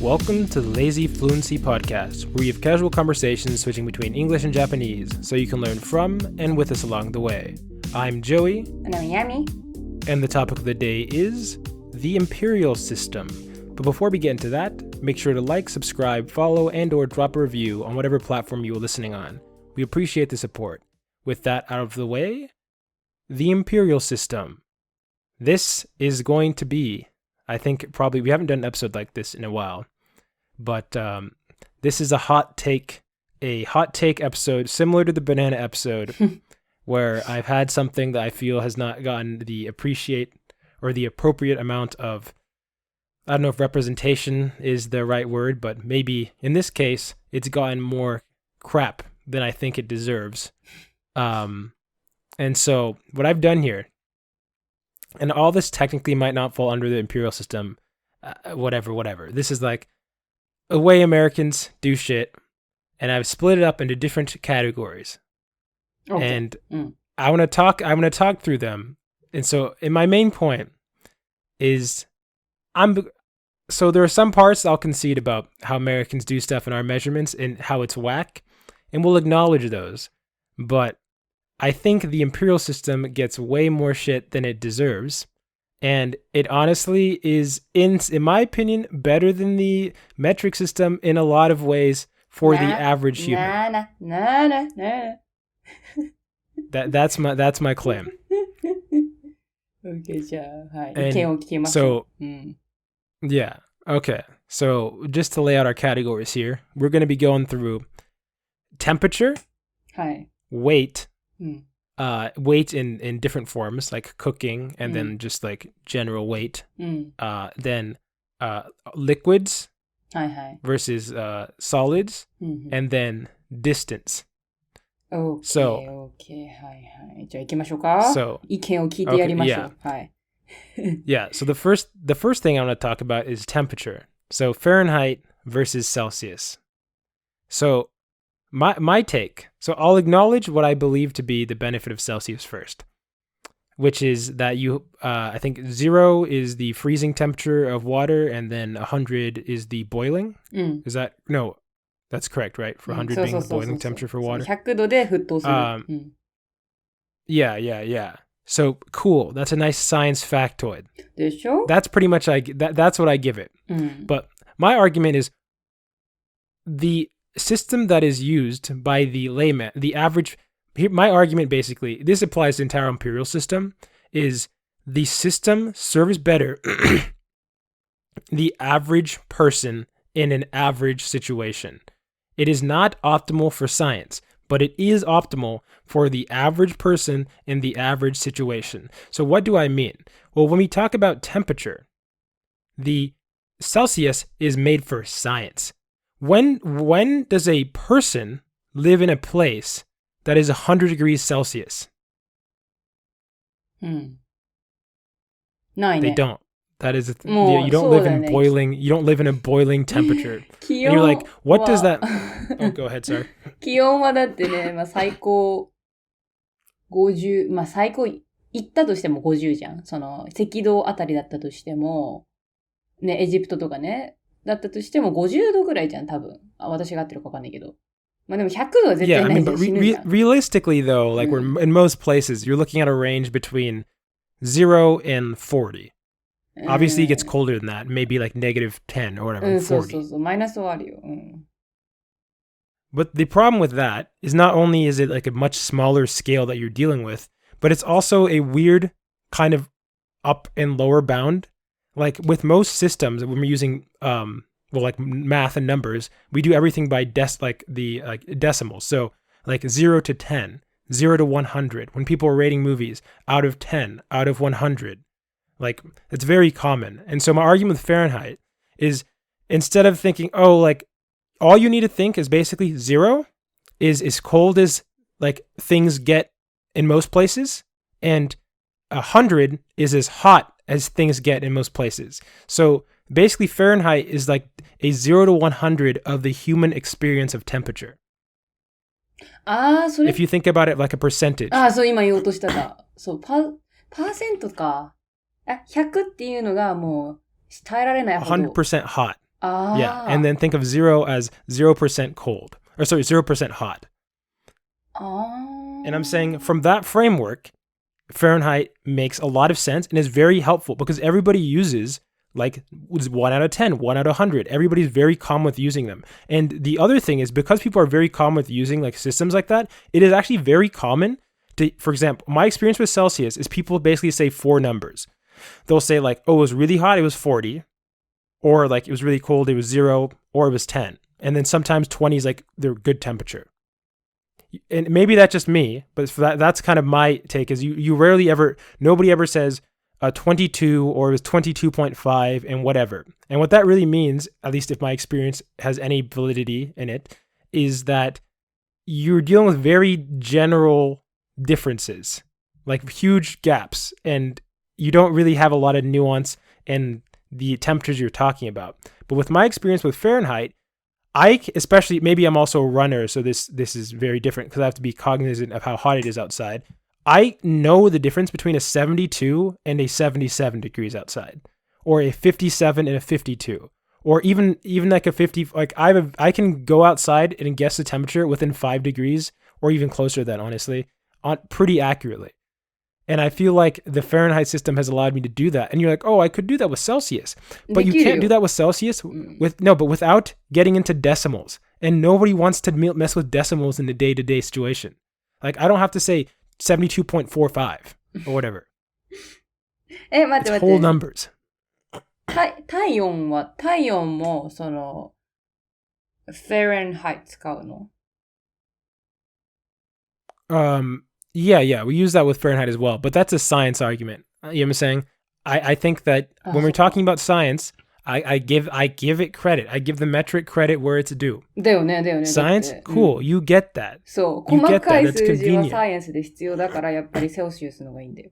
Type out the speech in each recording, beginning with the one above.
Welcome to the Lazy Fluency podcast, where we have casual conversations switching between English and Japanese, so you can learn from and with us along the way. I'm Joey. And I'm Yami. And the topic of the day is the Imperial System. But before we get into that, make sure to like, subscribe, follow, and or drop a review on whatever platform you are listening on. We appreciate the support. With that out of the way, the Imperial System. This is going to be, I think probably, we haven't done an episode like this in a while, but this is a hot take episode similar to the banana episode where I've had something that I feel has not gotten the appropriate amount of, I don't know if representation is the right word, but maybe in this case, it's gotten more crap than I think it deserves. And so what I've done here, and all this technically might not fall under the Imperial System, whatever. This is like a way Americans do shit, and I've split it up into different categories. Okay. And I want to talk through them. And so, in my main point is, so there are some parts I'll concede about how Americans do stuff in our measurements and how it's whack, and we'll acknowledge those. But I think the Imperial System gets way more shit than it deserves. And it honestly is, in my opinion, better than the metric system in a lot of ways for the average human. That's my claim. Okay, じゃあ、はい。意見を聞きましょう。So, yeah. Okay. So, just to lay out our categories here, we're going to be going through temperature, はい。weight, weight in different forms, like cooking, and then just like general weight. Then liquids はいはい。 versus solids, and then distance. Okay, So, okay, はいはい。じゃあ行きましょうか。So, 意見を聞いてやりましょう。okay, はい。yeah. So the first thing I want to talk about is temperature. So Fahrenheit versus Celsius. So my take. So I'll acknowledge what I believe to be the benefit of Celsius first, which is that I think 0 is the freezing temperature of water, and then 100 is the boiling. Is that no? That's correct, right? For 100 being the boiling temperature for water. 100度で沸騰する。Yeah. So cool. That's a nice science factoid. でしょ? That's pretty much that's what I give it. But my argument is the system that is used by the layman, the average. My argument basically, this applies to the entire imperial system, is the system serves better the average person in an average situation. It is not optimal for science, but it is optimal for the average person in the average situation. So what do I mean? Well, when we talk about temperature, the Celsius is made for science. When does a person live in a place that is 100 degrees Celsius? They don't. That is, you don't live in boiling. You don't live in a boiling temperature. And you're like, what does that? Oh, go ahead, sir. 気温はだってね、最高50、最高行ったとしても50じゃん。その赤道あたりだったとしても、ね、エジプトとかね、だったとしても50度ぐらいじゃん、多分。私が合ってるかわかんないけど。でも100度は絶対ないじゃん。Yeah, but realistically though, like we're in most places, you're looking at a range between 0 and 40. Obviously, it gets colder than that. Maybe like -10 or whatever, 40. そう。マイナスはあるよ。But the problem with that is not only is it like a much smaller scale that you're dealing with, but it's also a weird kind of up and lower bound. Like with most systems, when we're using like math and numbers, we do everything by decimals. So like 0 to 10, 0 to 100. When people are rating movies, out of 10, out of 100. Like, it's very common. And so my argument with Fahrenheit is, instead of thinking, oh, like, all you need to think is basically 0 is as cold as, like, things get in most places, and 100 is as hot as things get in most places. So basically Fahrenheit is like a 0 to 100 of the human experience of temperature. それ If you think about it like a percentage. そう、今言おうとしたか。そう、パーセントか。100っていうのがもう耐えられないほど。100% hot. Yeah, and then think of 0 as 0% cold. Or sorry, 0% hot. And I'm saying from that framework, Fahrenheit makes a lot of sense and is very helpful because everybody uses like 1 out of 10, 1 out of 100. Everybody's very calm with using them. And the other thing is because people are very calm with using like systems like that, it is actually very common to, for example, my experience with Celsius is people basically say 4 numbers. They'll say like, oh, it was really hot, it was 40. Or like it was really cold, it was 0, or it was 10. And then sometimes 20 is like their good temperature. And maybe that's just me, but that's kind of my take is you rarely ever, nobody ever says 22 or it was 22.5 and whatever. And what that really means, at least if my experience has any validity in it, is that you're dealing with very general differences, like huge gaps, and you don't really have a lot of nuance in the temperatures you're talking about. But with my experience with Fahrenheit, especially, maybe I'm also a runner, so this is very different because I have to be cognizant of how hot it is outside. I know the difference between a 72 and a 77 degrees outside, or a 57 and a 52, or even like a 50. Like I can go outside and guess the temperature within 5 degrees, or even closer to that, honestly, pretty accurately. And I feel like the Fahrenheit system has allowed me to do that. And you're like, oh, I could do that with Celsius. But you can't do that with Celsius but without getting into decimals. And nobody wants to mess with decimals in the day-to-day situation. Like, I don't have to say 72.45 or whatever. 待って待って。 It's whole numbers. 体温も、Fahrenheit 使うの？ Yeah, we use that with Fahrenheit as well, but that's a science argument. You know what I'm saying? I think that when we're talking about science, I give it credit. I give the metric credit where it's due. だよね。Science? Cool. You get that. そう。 You 細 get か that. い That's 数字は convenient. サイエンスで必要だから、やっぱりセルシウスの方がいいんだよ。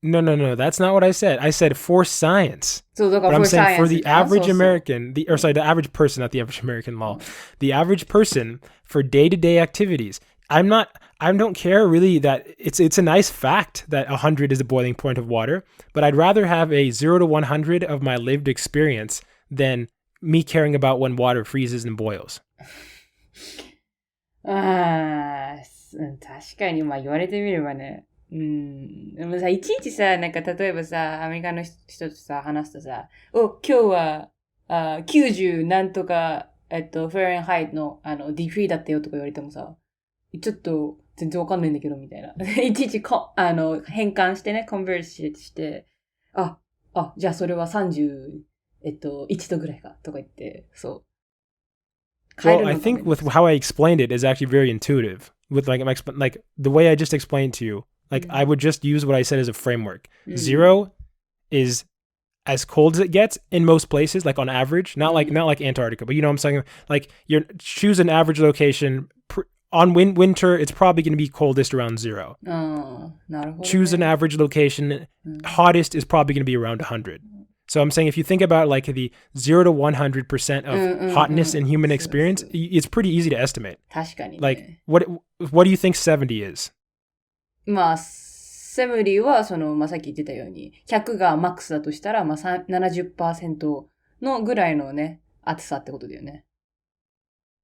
No. That's not what I said. I said for science. そう、だか But ら I'm for saying for science the な。 average そうそう。 American, the average person, not the average American law, the average person for day-to-day activities. I don't care really that it's a nice fact that 100 is the boiling point of water, but I'd rather have a 0 to 100 of my lived experience than me caring about when water freezes and boils. 確かに、まあ言われてみればね。でもさ、いちいちさ、なんか例えばさ、アメリカの人とさ、話すとさ、今日は、90なんとか、フェレンハイトの、ディグリーだったよとか言われてもさ、ちょっと全然わかんないんだけど、みたいな。いちいち変換してね、コンバースして、じゃあそれは31度ぐらいか、とか言って、そう。Well, I think with how I explained it is actually very intuitive. With like the way I just explained to you, like I would just use what I said as a framework. 0 is as cold as it gets in most places, like on average, not like Antarctica, but you know what I'm saying? Like you choose an average location. On winter, it's probably going to be coldest around 0. Choose an average location. Hottest is probably going to be around 100. So I'm saying if you think about like the 0 to 100% of hotness in human experience, it's pretty easy to estimate. 確かにね。 Like what do you think 70 is? まあ、70はまあ、さっき言ってたように、100がマックスだとしたら、まあ、70% のぐらいのね、暑さってことだよね。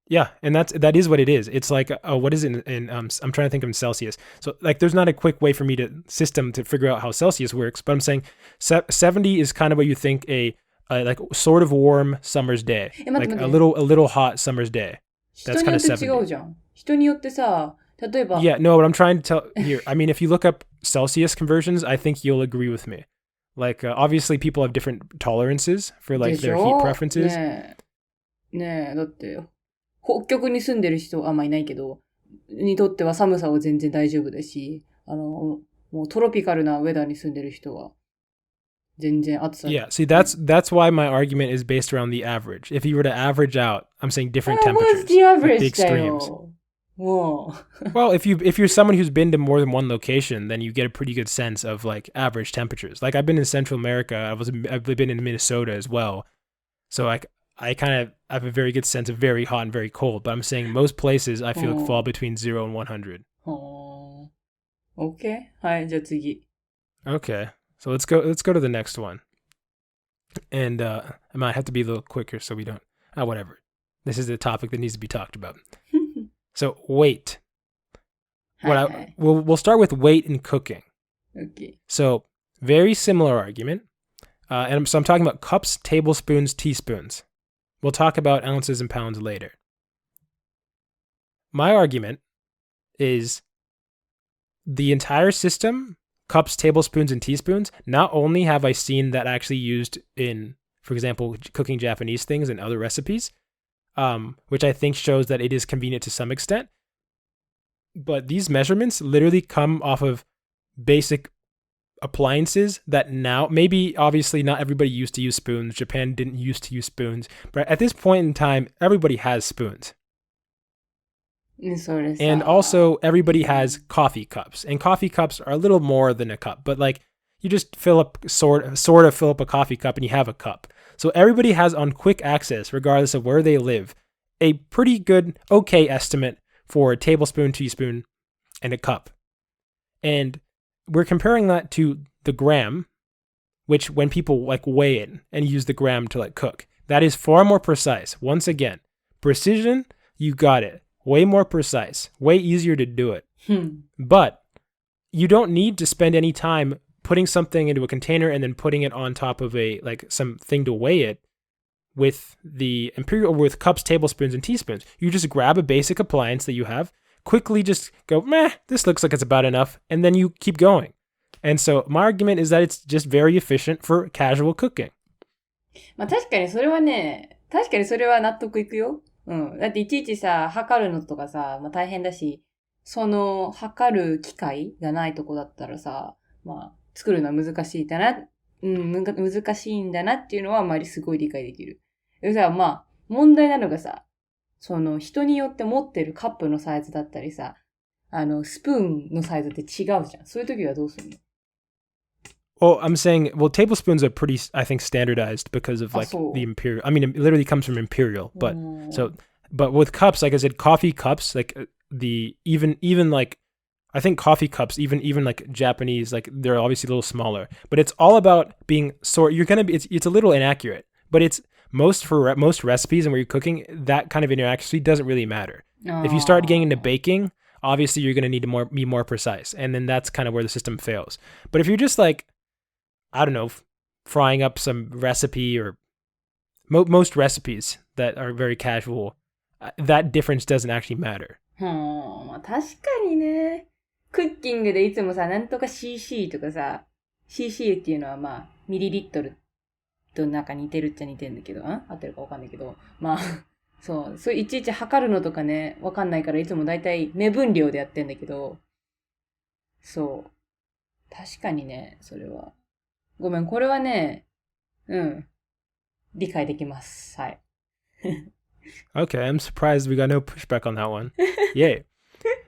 Yeah, and that is what it is. It's like what is it in I'm trying to think of Celsius. So like there's not a quick way for me to figure out how Celsius works, but I'm saying 70 is kind of what you think a like sort of warm summer's day, like a little hot summer's day. That's kind of 70. 人によって違うじゃん。人によってさ、例えば Yeah, no, but I'm trying to tell here. I mean, if you look up Celsius conversions, I think you'll agree with me. Like obviously people have different tolerances for like their heat preferences. ねえ、だって北極に住んでる人あんまいないけど、にとっては寒さは全然大丈夫だし、もうトロピカルなウェダーに住んでる人は全然暑さ。Yeah, see that's why my argument is based around the average. If you were to average out, I'm saying different temperatures. What's the average? Like the extremes. Whoa. Well, if you're someone who's been to more than one location, then you get a pretty good sense of like average temperatures. Like I've been in Central America, I've been in Minnesota as well. So like I kind of have a very good sense of very hot and very cold, but I'm saying most places I feel like fall between 0 and 100. Okay. はい、じゃあ次。 Okay. So let's go to the next one. And I might have to be a little quicker so we don't... whatever. This is a topic that needs to be talked about. So, weight. We'll start with weight in cooking. Okay. So, very similar argument. So I'm talking about cups, tablespoons, teaspoons. We'll talk about ounces and pounds later. My argument is the entire system, cups, tablespoons, and teaspoons, not only have I seen that actually used in, for example, cooking Japanese things and other recipes, which I think shows that it is convenient to some extent, but these measurements literally come off of basic appliances that now, maybe obviously not everybody used to use spoons. Japan didn't used to use spoons, but at this point in time, everybody has spoons. And also everybody has coffee cups, and coffee cups are a little more than a cup, but like you just fill up, sort of fill up a coffee cup and you have a cup. So everybody has on quick access, regardless of where they live, a pretty good, okay estimate for a tablespoon, teaspoon, and a cup. And we're comparing that to the gram, which when people like weigh it and use the gram to like cook, that is far more precise. Once again, precision, you got it. Way more precise, way easier to do it. But you don't need to spend any time putting something into a container and then putting it on top of something to weigh it with the Imperial, with cups, tablespoons, and teaspoons. You just grab a basic appliance that you have, quickly just go, meh, this looks like it's about enough, and then you keep going. And so my argument is that it's just very efficient for casual cooking. まあ確かにそれは納得いくよ。うん。だっていちいちさ、測るのとかさ、まあ大変だし、その測る機械がないとこだったらさ、まあ作るのは難しいんだな、難しいんだなっていうのはあまりすごい理解できる。でさ、まあ問題なのがさ、その人によって持ってるカップのサイズだったりさ、スプーンのサイズって違うじゃん。そういう時はどうするの？Well, I'm saying, tablespoons are pretty, I think, standardized because of like the Imperial. I mean, it literally comes from Imperial, but but with cups, like I said, coffee cups, like even like, I think coffee cups, even like Japanese, like they're obviously a little smaller, but it's all about being it's a little inaccurate, but it's most recipes and where you're cooking, that kind of inaccuracy doesn't really matter. If you start getting into baking, obviously you're going to need to be more precise, and then that's kind of where the system fails. But if you're just like, I don't know, frying up some recipe or most recipes that are very casual, that difference doesn't actually matter. まあ確かにね。クッキングでいつもさ、なんとか cc とかさ、cc っていうのはまあ、ミリリットルとなんか似てるっちゃ似てるんだけど、合ってるかわかんないけど、まあ、そういちいち測るのとかね、わかんないからいつもだいたい目分量でやってんだけど、そう。確かにね、それは。ごめん、これはね、理解できます。はい。Okay, I'm surprised we got no pushback on that one. Yay.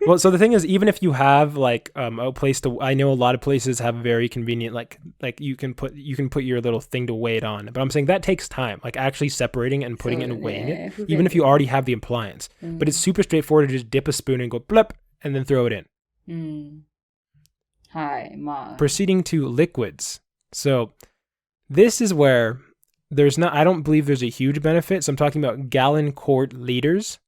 Well, so the thing is, even if you have like a place to, I know a lot of places have very convenient, like you can put your little thing to weigh it on. But I'm saying that takes time, like actually separating and putting it and weighing it, even if you already have the appliance. But it's super straightforward to just dip a spoon and go blip and then throw it in. Proceeding to liquids. So this is where I don't believe there's a huge benefit. So I'm talking about gallon, quart, liters.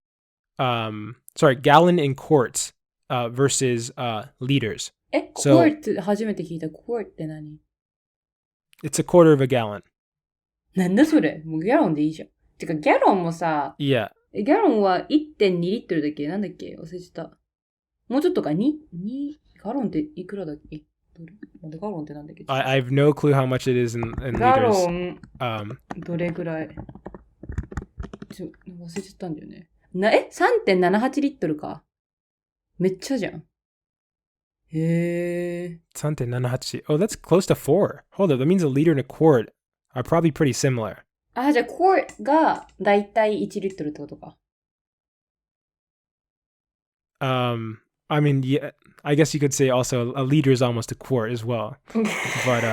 Gallon in quarts versus liters. quart 初めて聞いた。quart って何？ It's a quarter of a gallon. なんだそれ？もうギャロンでいいじゃん。てかギャロンもさ、Yeah. ギャロンは 1.2 リットルだっけ？なんだっけ？忘れちゃった。もうちょっとか？ 2ガロンっていくらだっけ？ガロンってなんだっけ？ I have no clue how much it is in liters. ガロン、どれぐらい？忘れちゃったんだよね。3.78 リットルか。めっちゃじゃん。へー。3.78. Oh, that's close to 4. Hold up, that means a liter and a quart are probably pretty similar. あ、じゃあ quart がだいたい1リットルってことか。I mean, yeah, I guess you could say also a liter is almost a quart as well. But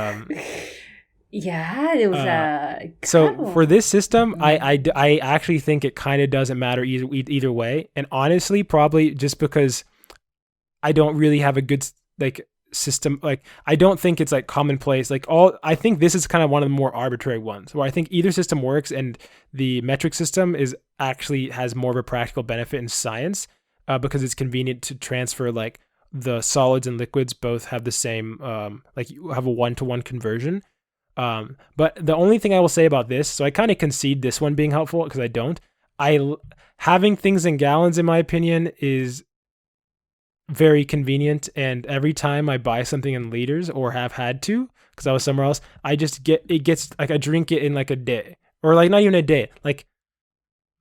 yeah, でもさ、so for this system, I actually think it kind of doesn't matter either way. And honestly, probably just because I don't really have a good like system, like I don't think it's like commonplace. I think this is kind of one of the more arbitrary ones where I think either system works, and the metric system is actually has more of a practical benefit in science because it's convenient to transfer like the solids and liquids both have the same like you have a 1-to-1 conversion. But the only thing I will say about this, so I kind of concede this one being helpful because I don't. Having things in gallons, in my opinion, is very convenient, and every time I buy something in liters or have had to because I was somewhere else, I gets like I drink it in like a day, or like not even a day, like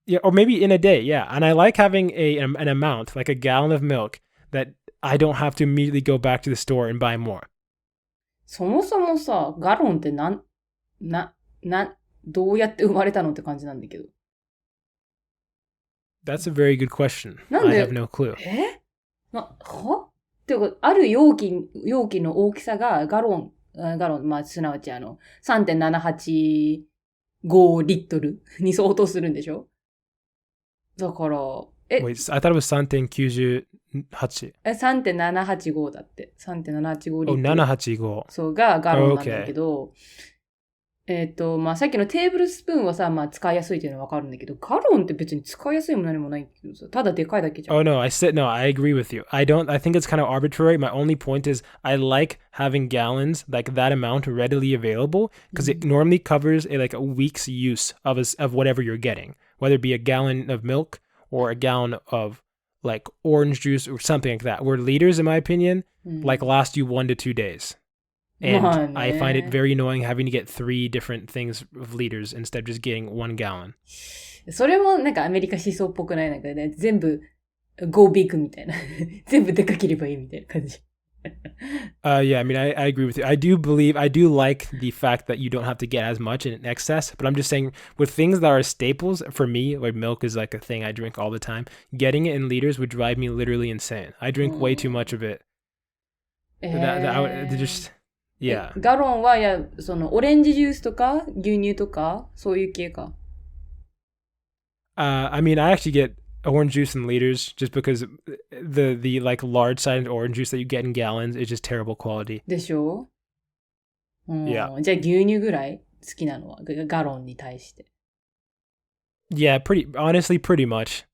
yeah, or maybe in a day, yeah. And I like having an amount like a gallon of milk that I don't have to immediately go back to the store and buy more. そもそもさ、ガロンってどうやって生まれたのって感じなんだけど。That's a very good question. なんで I have no clue. っていうか、ある容器の大きさがガロン、まあ、すなわち3.785 リットルに相当するんでしょ？だから、Wait, I thought it was 3.98. 3.785 だって。3.785 リットル。785。そうがガロンなんだけど、まあ、さっきのテーブルスプーンはさ、まあ、使いやすいっていうのはわかるんだけど、ガロンって別に使いやすいも何もないけどさ、ただでかいだけじゃん。Oh, no, I agree with you. I think it's kind of arbitrary. My only point is I like having gallons, like that amount readily available, because it normally covers like a week's use of whatever you're getting, whether it be a gallon of milk or a gallon of like orange juice or something like that, where liters, in my opinion, like last you 1 to 2 days. And I find it very annoying having to get 3 different things of liters instead of just getting 1 gallon. それもなんかアメリカ思想っぽくない？なんかね、全部 go big みたいな。全部でかければいいみたいな感じ。Yeah, I mean, I agree with you. I do like the fact that you don't have to get as much in excess, but I'm just saying with things that are staples, for me, like milk is like a thing I drink all the time, getting it in liters would drive me literally insane. I drink way too much of it. Yeah. ガロンはそのオレンジジュースとか牛乳とかそういう系か。I mean, I actually get orange juice in liters just because the like large sided orange juice that you get in gallons is just terrible quality. でしょ？Yeah. じゃあ牛乳ぐらい好きなのはガロンに対して。Yeah, honestly, pretty much.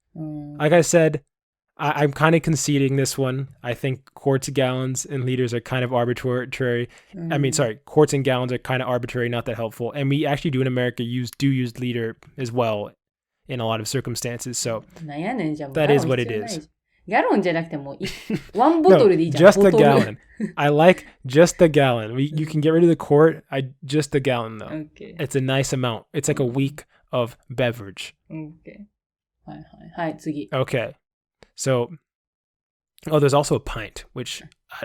Like I said, I'm kind of conceding this one. I think quarts, gallons, and liters are kind of arbitrary. I mean, sorry, quarts and gallons are kind of arbitrary, not that helpful. And we actually do in America use liter as well in a lot of circumstances. So that is what it is. ギャロンじゃなくても1ボトルでいいじゃん。just the gallon. I like just the gallon. You can get rid of the quart. Just the gallon though. Okay. It's a nice amount. It's like a week of beverage. Okay. はい、次。Okay. So, there's also a pint, which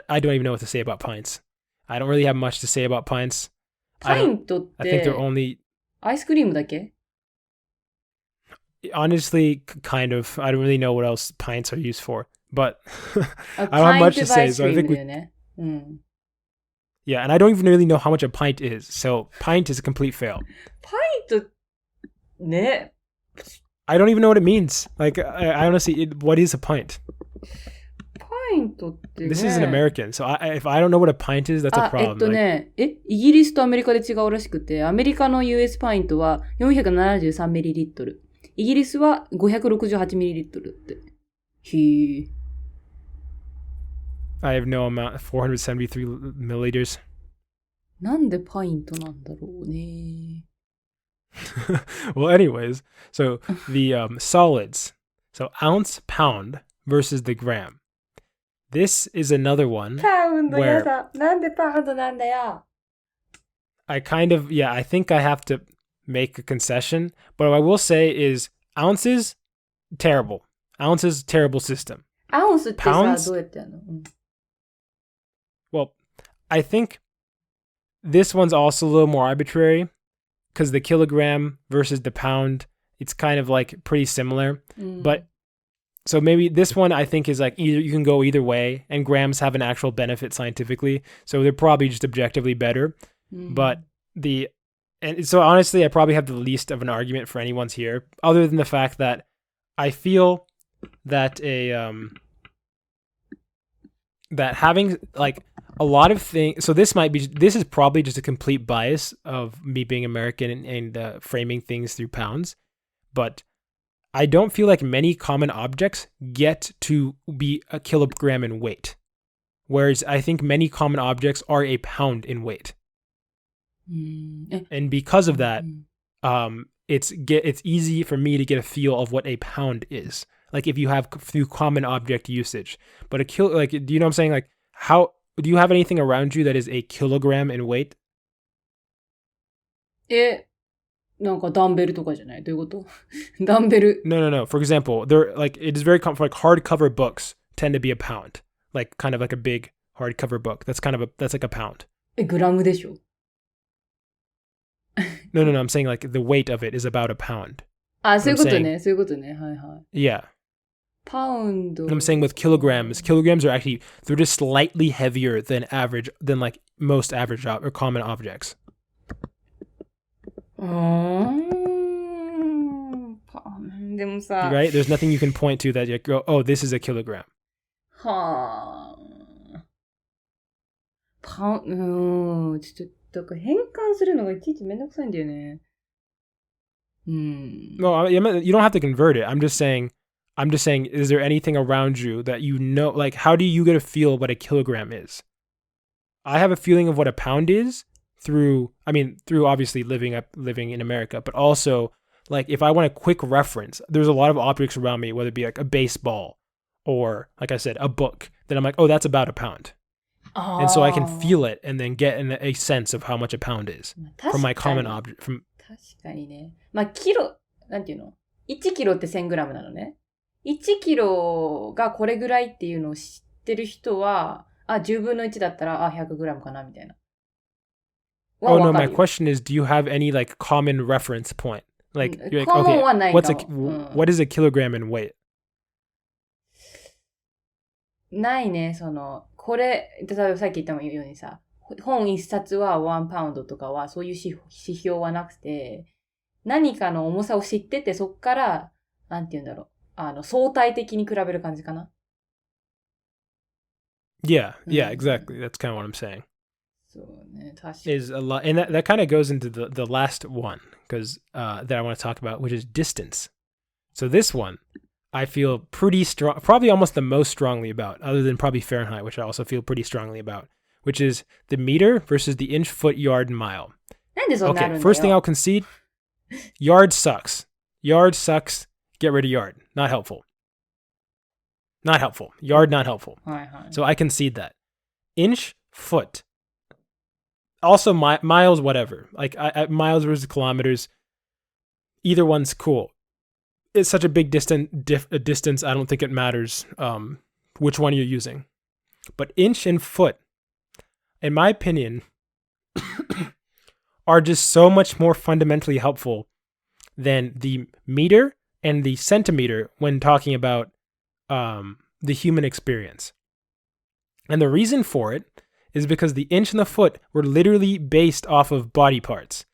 I don't even know what to say about pints. I don't really have much to say about pints. パイントって I think they're only アイスクリームだけ？ Honestly, kind of. I don't really know what else pints are used for, but I don't have much to say. So I think yeah, and I don't even really know how much a pint is. So pint is a complete fail. パイントね。I don't even know what it means. Like, I honestly, what is a pint? パイントってね。This is an American, so if I don't know what a pint is, that's a problem. イギリスとアメリカで違うらしくて、アメリカの US パイントは 473ml。イギリスは 568ml って。I have no amount, 473 milliliters. なんでパイントなんだろうね。Well, anyways, so the solids, so ounce, pound versus the gram. This is another one where I think I have to make a concession, but what I will say is ounces, terrible. Ounces, terrible system. Pounds, well, I think this one's also a little more arbitrary. Because the kilogram versus the pound, it's kind of like pretty similar. But so maybe this one I think is like either you can go either way, and grams have an actual benefit scientifically, so they're probably just objectively better. But so honestly, I probably have the least of an argument for anyone's here, other than the fact that I feel that that having like a lot of things. So this is probably just a complete bias of me being American and framing things through pounds, but I don't feel like many common objects get to be a kilogram in weight, whereas I think many common objects are a pound in weight, and because of that, it's easy for me to get a feel of what a pound is. Like if you have through common object usage, but do you know what I'm saying? Like how do you have anything around you that is a kilogram in weight? なんかダンベルとかじゃない？どういうことダンベル。No. For example, it is very common for like hardcover books tend to be a pound, like kind of like a big hardcover book. That's like a pound. グラムでしょNo. I'm saying like the weight of it is about a pound. あ、そういうことね。そういうことね。はいはい。Yeah. パウンド。I'm saying with kilograms are actually, they're just slightly heavier than like most average or common objects. でもさ。Right? There's nothing you can point to that you go, oh, this is a kilogram. はあ。ちょっと、だから変換するのがいちいちめんどくさいんだよね。No, you don't have to convert it. I'm just saying, is there anything around you that you know, like, how do you get a feel of what a kilogram is? I have a feeling of what a pound is through obviously living in America, but also, like, if I want a quick reference, there's a lot of objects around me, whether it be like a baseball or, like I said, a book, that I'm like, oh, that's about a pound. And so I can feel it and then get a sense of how much a pound is from my common object. 確かにね。まあ、キロ、なんていうの ?1 キロって1000グラムなのね。1キロがこれぐらいっていうのを知ってる人は、10分の1だったら、100グラムかなみたいな。Oh, no, my question is, do you have any, like, common reference point? Like, you're like, okay, what is a kilogram in weight? ないね、これ、例えばさっき言ったようにさ、本一冊は1パウンドとかはそういう指標はなくて、何かの重さを知ってて、そっから、なんて言うんだろう、相対的に比べる感じかな。Yeah, exactly. That's kind of what I'm saying. そうね、確かに。Is a lot, and that kind of goes into the last one, because that I want to talk about, which is distance. So this one, I feel pretty strong, probably almost the most strongly about, other than probably Fahrenheit, which I also feel pretty strongly about, which is the meter versus the inch, foot, yard, and mile. Okay, first thing I'll concede, yard sucks. Yard sucks. Get rid of yard. Not helpful. Yard, not helpful. So I concede that. Inch, foot. Also, miles, whatever. Like miles versus kilometers. Either one's cool. It's such a big distance. I don't think it matters which one you're using. But inch and foot, in my opinion, are just so much more fundamentally helpful than the meter and the centimeter when talking about the human experience. And the reason for it is because the inch and the foot were literally based off of body parts.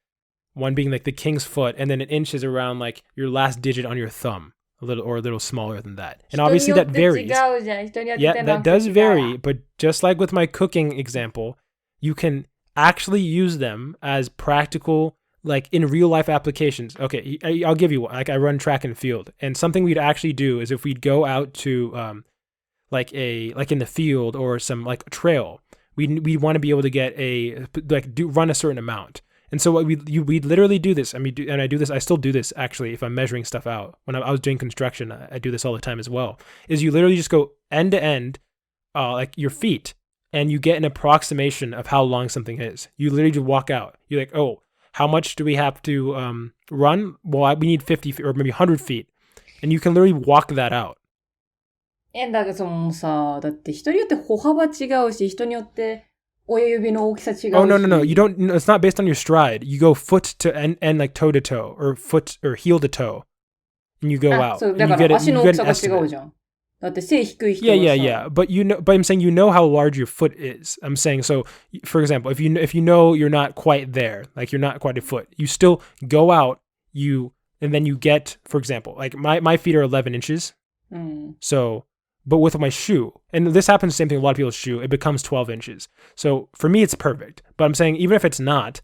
One being like the king's foot, and then an inch is around like your last digit on your thumb, a little smaller than that. And obviously that varies. Yeah, that does vary, but just like with my cooking example, you can actually use them as practical, like in real life applications. Okay, I'll give you one. Like I run track and field, and something we'd actually do is if we'd go out to like in the field or some like trail, we'd want to be able to get run a certain amount. And so we'd literally do this. I mean, and I do this. I still do this actually. If I'm measuring stuff out, when I was doing construction, I do this all the time as well. Is you literally just go end to end, like your feet, and you get an approximation of how long something is. You literally just walk out. You're like, oh, how much do we have to run? Well, we need 50 feet or maybe 100 feet, and you can literally walk that out. だけどさ、だって人によって歩幅違うし、人によって親指の大きさ違うし。Oh, no. You don't, it's not based on your stride. You go foot to and like toe to toe or foot or heel to toe. And you go out. そう、だから足の大きさが違うじゃん。だって背低い人はさ。Yeah. But I'm saying you know how large your foot is. I'm saying, so for example, if you know you're not quite there, like you're not quite a foot, you still go out, and then you get, for example, like my feet are 11 inches. So But with my shoe, and this happens the same thing with a lot of people's shoe, it becomes 12 inches. So for me, it's perfect. But I'm saying even if it's not,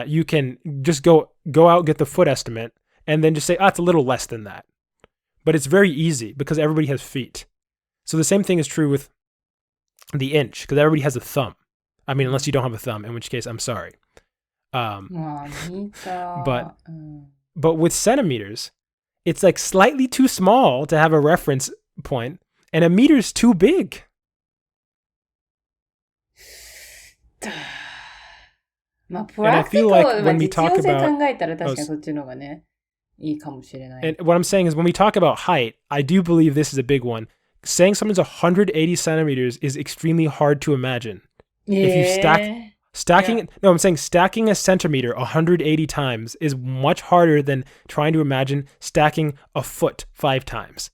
you can just go out, get the foot estimate, and then just say, it's a little less than that. But it's very easy because everybody has feet. So the same thing is true with the inch, because everybody has a thumb. I mean, unless you don't have a thumb, in which case, I'm sorry. But with centimeters, it's like slightly too small to have a reference point, and a meter's too big. まあ、プラクティカル、まあ、実用性考えたら確かにそっちの方がね、いいかもしれない。And what I'm saying is when we talk about height, I do believe this is a big one. Saying something's 180 centimeters is extremely hard to imagine. If you stacking a centimeter 180 times is much harder than trying to imagine stacking a foot 5 times.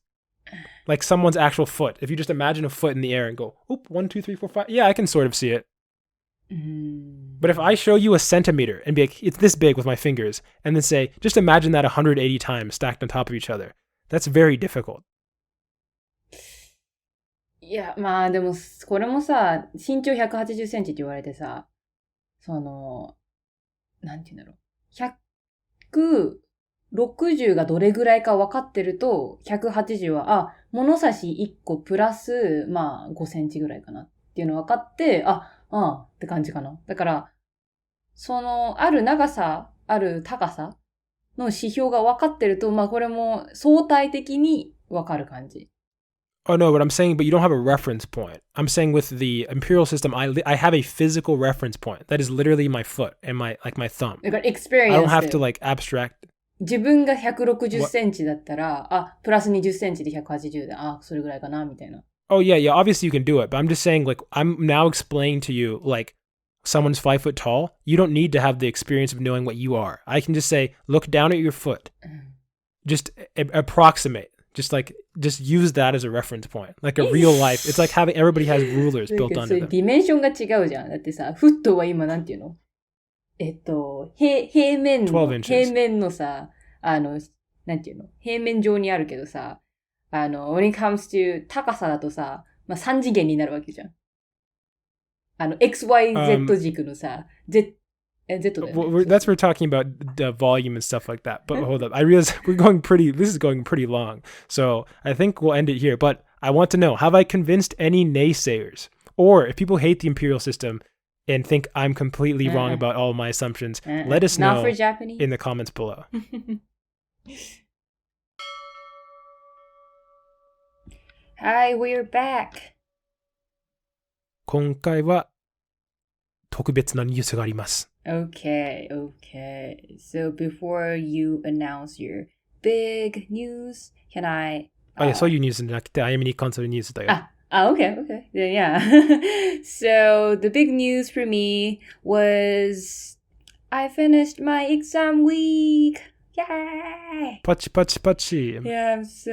Like someone's actual foot. If you just imagine a foot in the air and go, 1, 2, 3, 4, 5. Yeah, I can sort of see it. But if I show you a centimeter and be like, it's this big with my fingers, and then say, just imagine that 180 times stacked on top of each other. That's very difficult. いや、まあでも、これもさ、身長180センチって言われてさ、なんて言うんだろう。160がどれぐらいか分かってると、180は、物差し1個プラス、まあ5センチぐらいかなっていうの分かって、って感じかな。だから、ある長さ、ある高さの指標が分かってると、まあこれも相対的に分かる感じ。Oh no, but I'm saying, but you don't have a reference point. I'm saying with the Imperial System, I have a physical reference point. That is literally my foot and my thumb. だから experience. I don't have to like abstract. 自分が160センチだったら、プラス20センチで180で、それぐらいかなみたいな。Oh yeah, obviously you can do it, but I'm just saying like I'm now explaining to you like someone's 5 foot tall. You don't need to have the experience of knowing what you are. I can just say, look down at your foot. Just approximate. Just use that as a reference point. Like a real life. It's like having everybody has rulers built onto them. ディメンションが違うじゃん。だってさ、フットは今なんていうの平面のさ、なんていうの平面上にあるけどさ、when it comes to 高さだとさ、まあ、3次元になるわけじゃん。XYZ 軸のさ、Z だよね。That's we're talking about the volume and stuff like that. But hold up. I realize this is going pretty long. So I think we'll end it here. But I want to know, have I convinced any naysayers? Or if people hate the Imperial System and think I'm completely wrong about all of my assumptions, let us know in the comments below. Hi, we're back. 今回は特別なニュースがあります。Okay. So before you announce your big news, can I... そういうニュースじゃなくて、あやみに関するニュースだよ。Okay. Yeah. So the big news for me was I finished my exam week. Yay! パチパチパチ。Yeah, I'm so...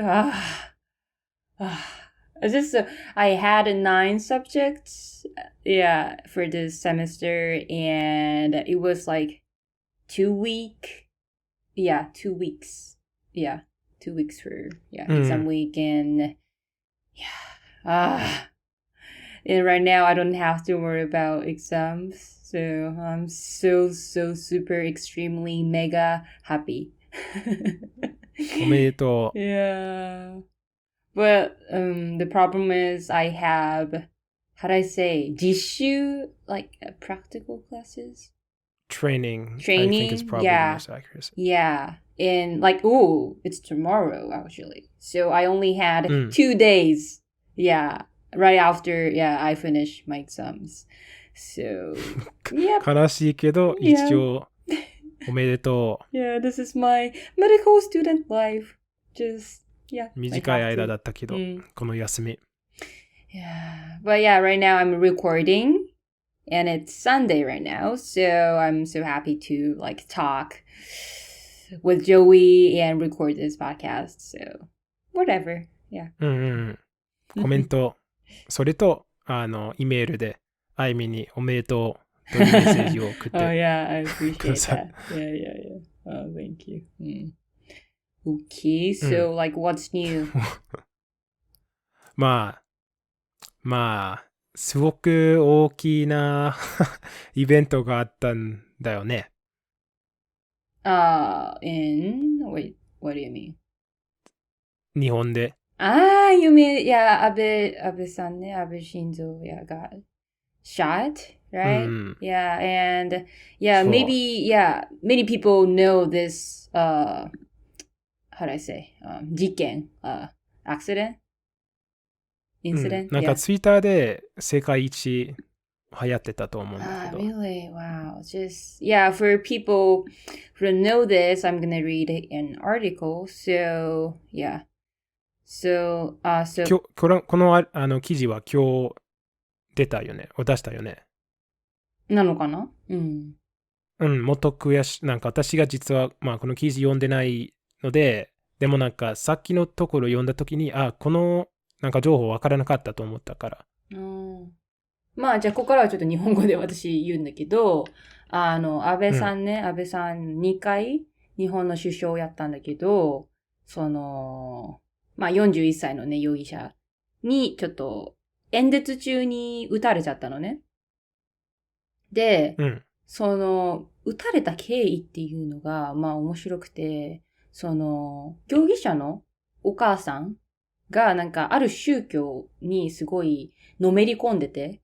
I had 9 subjects, for this semester, and it was like 2 weeks. Yeah, 2 weeks. Yeah, 2 weeks for exam week, and and right now I don't have to worry about exams, so I'm so super extremely mega happy. おめでとう。Yeah. But the problem is I have, how do I say, 実習, like practical classes? Training, I think is probably the most accurate. Yeah. And like, it's tomorrow actually. So I only had 2 days. Yeah. Right after, I finished my exams. So, yeah. 悲しいけど、一応、おめでとう。Yeah, this is my medical student life. Just...Yeah, 短い間だったけど、この休み。Yeah, but right now I'm recording, and it's Sunday right now, so I'm so happy to like talk with Joey and record this podcast. So whatever, yeah. コメント、それとイメールであゆみにおめでとうというメッセージを送って。Oh yeah, I appreciate that. Yeah. Oh, thank you.Okay, so like what's new? まあ、すごく大きなイベントがあったんだよね。Wait, what do you mean? 日本で。you mean, yeah, Abe san ne, Abe Shinzo, yeah, got shot, う right? ん。Yeah, and yeah, そ maybe, yeah, many people know this, how do I say, 事件, accident, う。うん。incident, なんか yeah. ツイッターで世界一流行ってたと思うんだけど。Really? Wow. Just, yeah, for people who don't know this, I'm gonna read an article. So, yeah. So, 今日この記事は今日出たよね。出したよね。なのかなうん。うん、もっと悔し、なんか私が実は、まあこの記事読んでないので、でもなんかさっきのところ読んだときに、このなんか情報わからなかったと思ったから。まあ、じゃあ、ここからはちょっと日本語で私言うんだけど、安倍さんね、安倍さん2回日本の首相をやったんだけど、まあ41歳のね、容疑者にちょっと演説中に撃たれちゃったのね。で、うん。撃たれた経緯っていうのが、まあ面白くて、容疑者のお母さんがなんかある宗教にすごいのめり込んでて、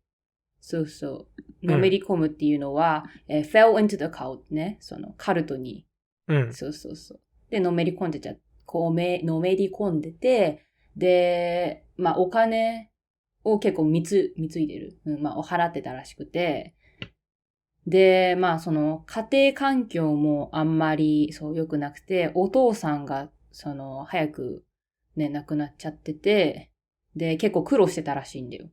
そうそう。のめり込むっていうのは、fell into the cult ね。そのカルトに。うん。そうそうそう。で、のめり込んでのめり込んでて、で、まあお金を結構貢いでる。まあ払ってたらしくて、で、まあその家庭環境もあんまりそう良くなくて、お父さんが早くね、亡くなっちゃってて、で、結構苦労してたらしいんだよ。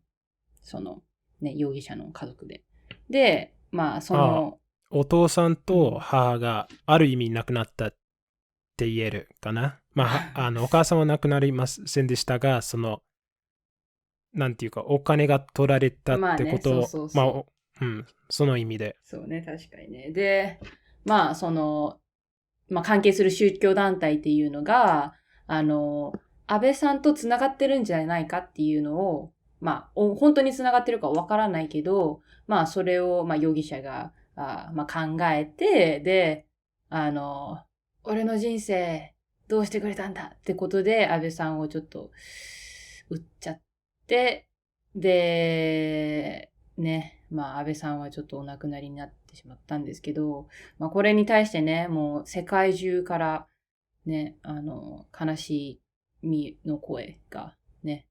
ね、容疑者の家族で。で、まあお父さんと母がある意味亡くなったって言えるかな。まあ、お母さんは亡くなりませんでしたが、なんていうか、お金が取られたってことを、まあね、そうそううん、その意味で。そうね、確かにね。で、まあまあ関係する宗教団体っていうのが、安倍さんと繋がってるんじゃないかっていうのを、まあ、本当に繋がってるかわからないけど、まあ、それを、まあ、容疑者が、まあ、考えて、で、俺の人生、どうしてくれたんだってことで、安倍さんをちょっと、撃っちゃって、で、ね、まあ、安倍さんはちょっとお亡くなりになってしまったんですけど、まあ、これに対してね、もう世界中からね、悲しみの声がね、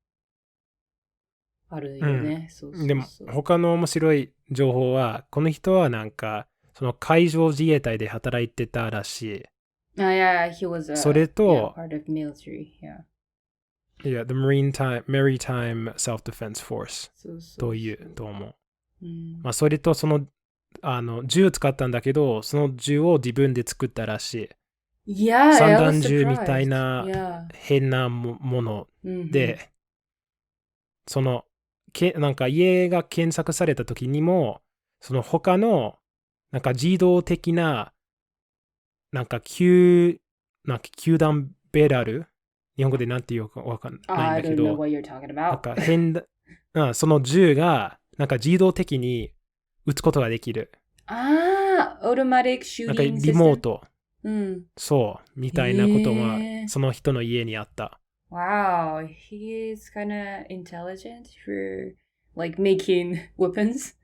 あるよね。そうそでも、うそう。他の面白い情報は、この人はなんか、その海上自衛隊で働いてたらしい。Yeah, he was それ yeah, と、part of military, yeah. the Maritime Self-Defense Force そうそうというと思う。うんまあ、それと銃を使ったんだけど、その銃を自分で作ったらしい。Yeah, 散 I 弾 was 銃みたい surprised. な Yeah. 変なものうんで、なんか家が検索された時にも、その他の、なんか自動的な、なんかなんか球団ベラル、日本語でなんて言うかわかんないん I だけ don't know ど、what you're talking なん about. かその銃が、なんか自動的に撃つことができる。automatic なんか shooting リモー system? ト、うん。そう、みたいなことは、へえ。その人の家にあった。Wow, he is kind of intelligent for like making weapons.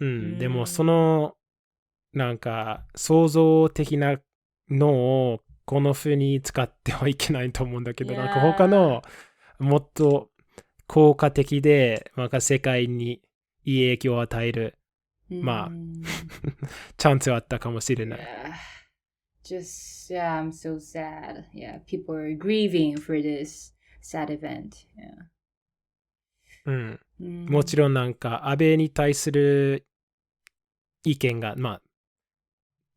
でもなんか創造的なのをこの風に使ってはいけないと思うんだけど、なんか他 Yeah. のもっと効果的で、なんか世界にいい影響を与える、まあ、チャンスはあったかもしれない。Yeah. Just, yeah, I'm so sad. Yeah, people are grieving for this sad event. Yeah. もちろんなんか安倍に対する意見が、ま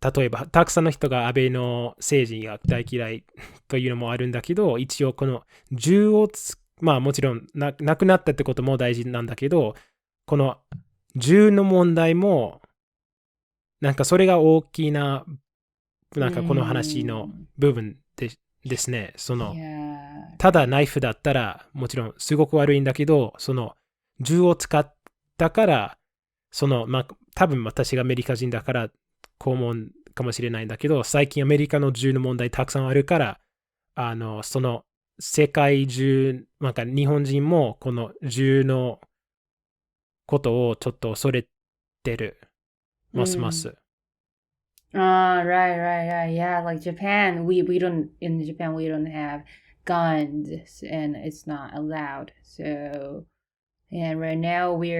あ、例えばたくさんの人が安倍の政治が大嫌いというのもあるんだけど、一応この銃をまあもちろん亡くなったってことも大事なんだけど、この銃の問題もなんかそれが大きななんかこの話の部分ですね。ただナイフだったらもちろんすごく悪いんだけど、その銃を使ったから、そのまあ多分私がアメリカ人だからこう思うかもしれないんだけど、最近アメリカの銃の問題たくさんあるから、その世界中、なんか日本人もこの銃のことをちょっと恐れてる。ますます。Right. Yeah, like Japan, we don't in Japan we don't have guns and it's not allowed. So and right now we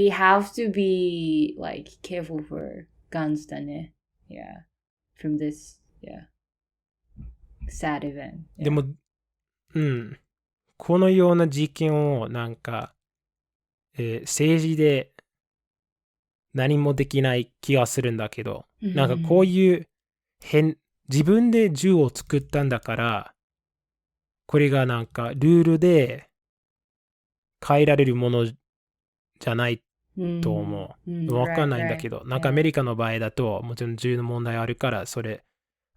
have to be like careful for guns だね. Yeah. From this, sad event. でも、このような事件をなんか、政治で何もできない気がするんだけど、なんかこういう自分で銃を作ったんだから、これがなんかルールで変えられるものじゃないと思う。わかんないんだけど、なんかアメリカの場合だと、もちろん銃の問題あるから、それ、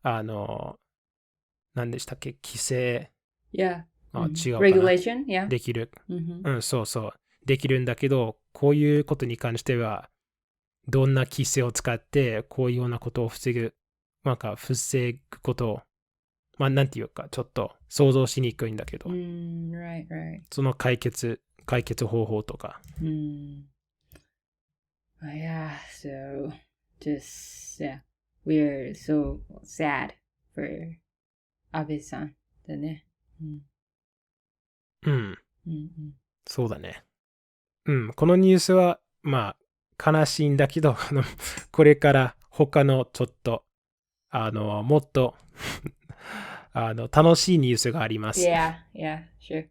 何でしたっけ、規制。違うかな。Regulation? できる。そうそう。できるんだけど、こういうことに関しては、どんな規制を使って、こういうようなことを防ぐことを、なんていうか、ちょっと想像しにくいんだけど、その解決方法とか。Yeah, so we're so sad for 安倍さんだね。そうだね。このニュースは、悲しいんだけど、これから他のちょっと、もっと楽しいニュースがあります。Sure.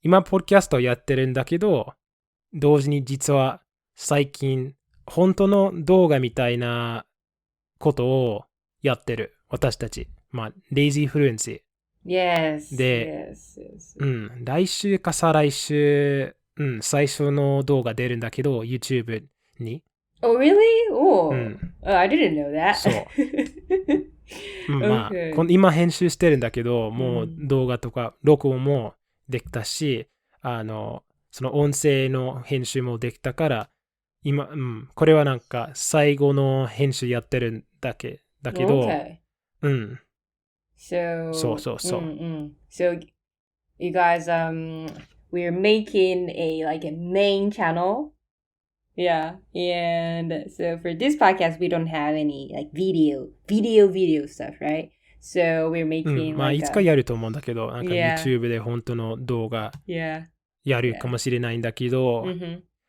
今、ポッドキャストをやってるんだけど、同時に実は最近、本当の動画みたいなことをやってる。私たち。lazyfluency。で、来週か再来週、最初の動画出るんだけど、YouTube に。Oh, really? I didn't know that. そう。今編集してるんだけど、もう動画とか録音もできたし、その音声の編集もできたから、今、これはなんか最後の編集やってるだけど、そう。So, you guys, we're making a main channel. Yeah, and so for this podcast, we don't have any video stuff, right? So we're making いつかやると思うんだけど、なんか YouTube で本当の動画やるかもしれないんだけど、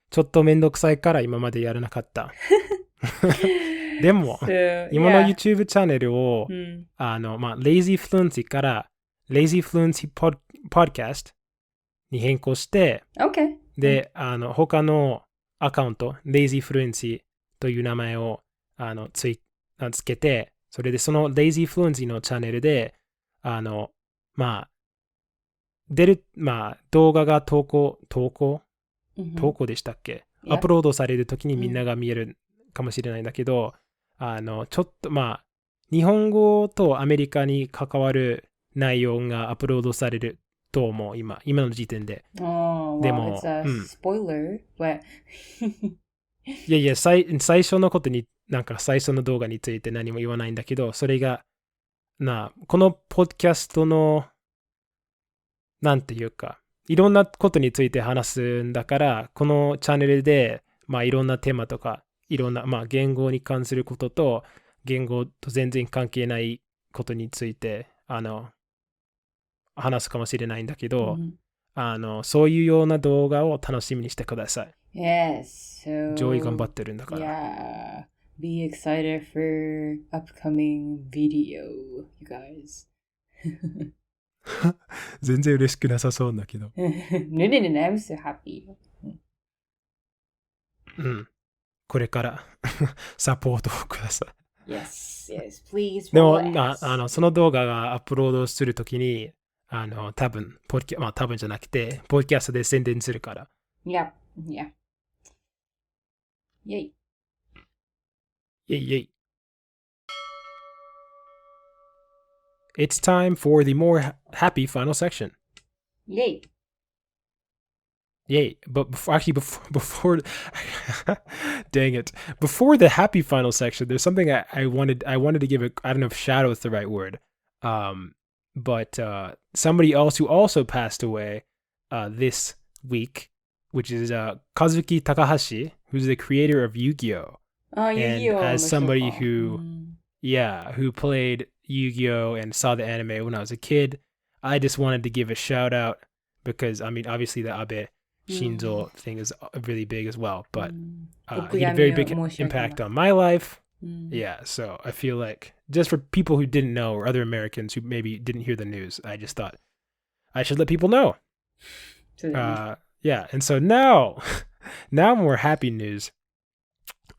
ちょっとめんどくさいから今までやらなかった。でも、今の YouTube チャンネルを、lazyfluency から lazyfluency podcast に変更して、で、他のアカウント、lazyfluency という名前をつけて、それでその lazyfluency のチャンネルで、動画が投稿でしたっけ、アップロードされるときにみんなが見えるかもしれないんだけど、ちょっと日本語とアメリカに関わる内容がアップロードされると思う、今の時点で。でも、spoiler, but いや、最初のことに、なんか最初の動画について何も言わないんだけど、それが、このポッドキャストの、なんていうか、いろんなことについて話すんだから、このチャンネルで、いろんなテーマとか、いろんな、言語に関することと、言語と全然関係ないことについて、話すかもしれないんだけど、そういうような動画を楽しみにしてください。Yes, 上位頑張ってるんだから。Yeah, be excited for upcoming video, you guys. 全然嬉しくなさそうだけど。No, I'm so happy. これからサポートをください。Yes, please. でも、その動画がアップロードするときに、多分じゃなくて、ポッドキャストで宣伝するから。Yeah. Yay. イェイ。it's time for the more happy final section. Yay! Yay. But before dang it. Before the happy final section, there's something I wanted to give I don't know if shadow is the right word. But somebody else who also passed away this week, which is Kazuki Takahashi, who's the creator of Yu-Gi-Oh! And as somebody who played Yu-Gi-Oh! And saw the anime when I was a kid, I just wanted to give a shout out because, I mean, obviously the Abe Shinzo thing is really big as well, but he had a very big impact on my life. Yeah, so I feel like just for people who didn't know or other Americans who maybe didn't hear the news, I just thought I should let people know. Yeah, and so now more happy news.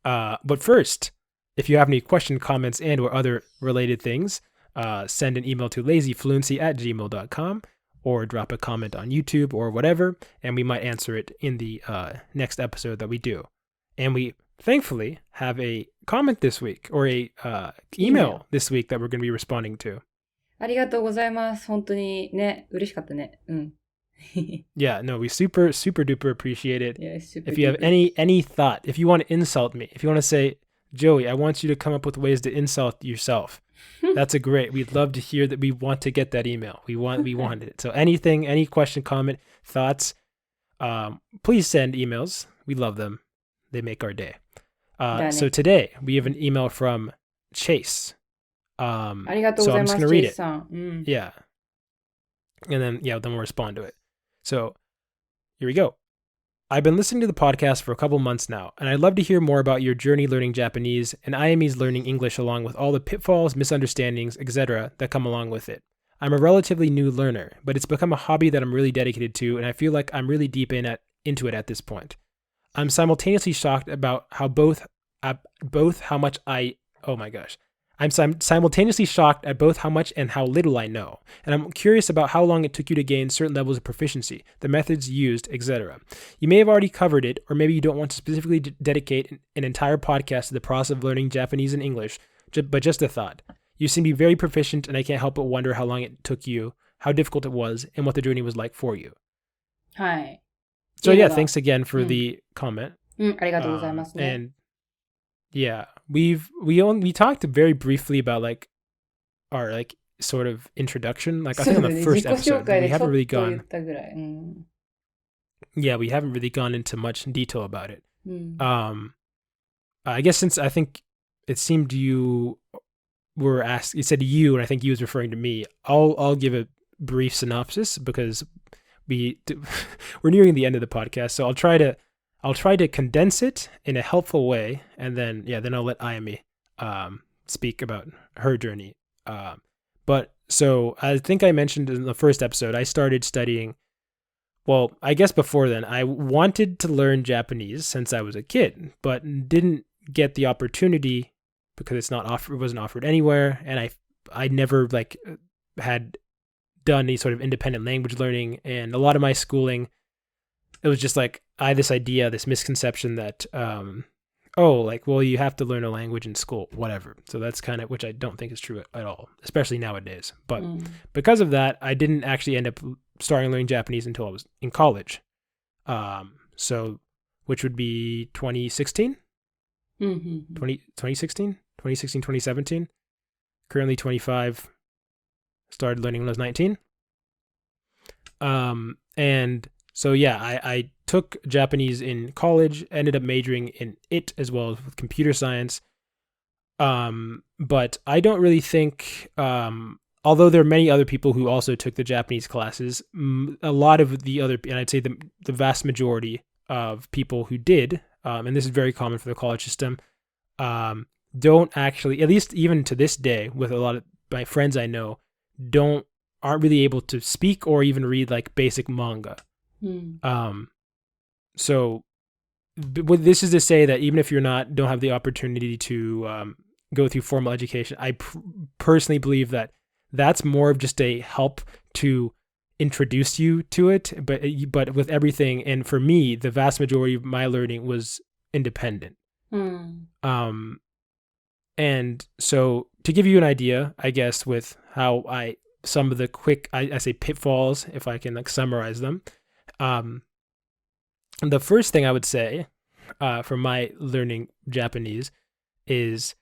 But first, if you have any question, comments, and or other related things, send an email to lazyfluency@gmail.com or drop a comment on YouTube or whatever, and we might answer it in the next episode that we do. And we thankfully have a comment this week, or a email this week that we're going to be responding to. ありがとうございます。本当にね、嬉しかったね。Yeah, no, we super duper appreciate it. Yeah, super if you have any thought, if you want to insult me, if you want to say, Joey, I want you to come up with ways to insult yourself, that's we'd love to hear that. We want to get that email. We want it. So anything, any question, comment, thoughts, please send emails. We love them. They make our day. So today we have an email from Chase. So I'm just going to read it. Yeah. And then we'll respond to it. So here we go. I've been listening to the podcast for a couple months now, and I'd love to hear more about your journey learning Japanese and IME's learning English along with all the pitfalls, misunderstandings, etc. that come along with it. I'm a relatively new learner, but it's become a hobby that I'm really dedicated to, and I feel like I'm really deep into it at this point. I'm simultaneously shocked about I'm simultaneously shocked at both how much and how little I know, and I'm curious about how long it took you to gain certain levels of proficiency, the methods used, etc. You may have already covered it, or maybe you don't want to specifically dedicate an entire podcast to the process of learning Japanese and English, but just a thought. You seem to be very proficient, and I can't help but wonder how long it took you, how difficult it was, and what the journey was like for you. Hi. So thanks again for the comment. ありがとうございますね。And yeah, we talked very briefly about like our like sort of introduction. Like I think on the first episode, we haven't really gone. Yeah, we haven't really gone into much detail about it. I guess since I think it seemed you were asked, you said you, and I think you was referring to me. I'll give a brief synopsis because we're nearing the end of the podcast, so I'll try to condense it in a helpful way, and then I'll let Ayami speak about her journey. But so I think I mentioned in the first episode, I started studying. Well, I guess before then, I wanted to learn Japanese since I was a kid, but didn't get the opportunity because it wasn't offered anywhere, and I never like had done any sort of independent language learning, and a lot of my schooling, it was just like I had this misconception that you have to learn a language in school, whatever. So that's kind of, which I don't think is true at all, especially nowadays. But because of that, I didn't actually end up starting learning Japanese until I was in college. So which would be 2016? 2016, 2017. Currently 25. Started learning when I was 19. And so I took Japanese in college, ended up majoring in it as well as with computer science. But I don't really think, although there are many other people who also took the Japanese classes, a lot of the other, and I'd say the vast majority of people who did, and this is very common for the college system, don't actually, at least even to this day, with a lot of my friends I know, aren't really able to speak or even read like basic manga. So this is to say that even if don't have the opportunity to go through formal education, I personally believe that that's more of just a help to introduce you to it. But with everything, and for me, the vast majority of my learning was independent. And so to give you an idea, I guess, with how some of the quick, I say pitfalls, if I can like summarize them. The first thing I would say for my learning Japanese is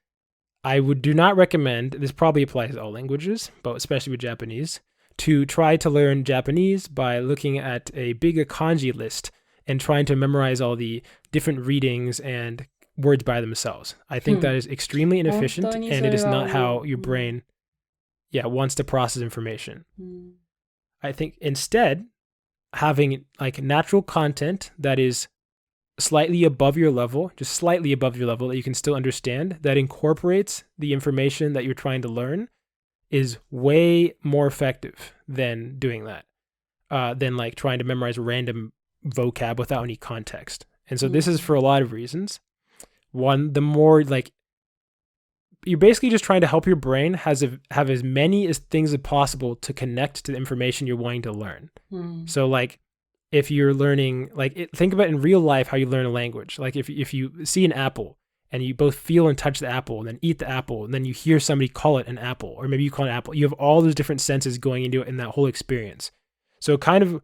do not recommend, this probably applies to all languages, but especially with Japanese, to try to learn Japanese by looking at a big kanji list and trying to memorize all the different readings and words by themselves. I think that is extremely inefficient, and it is not how your brain wants to process information. I think instead, having like natural content that is slightly above your level, just slightly above your level that you can still understand, that incorporates the information that you're trying to learn, is way more effective than doing that, than like trying to memorize random vocab without any context. And so this is for a lot of reasons. One, the more like, you're basically just trying to help your brain have as many things as possible to connect to the information you're wanting to learn. So like, if you're learning, like think about in real life how you learn a language. Like if you see an apple and you both feel and touch the apple and then eat the apple and then you hear somebody call it an apple, or maybe you call it an apple, you have all those different senses going into it in that whole experience. So kind of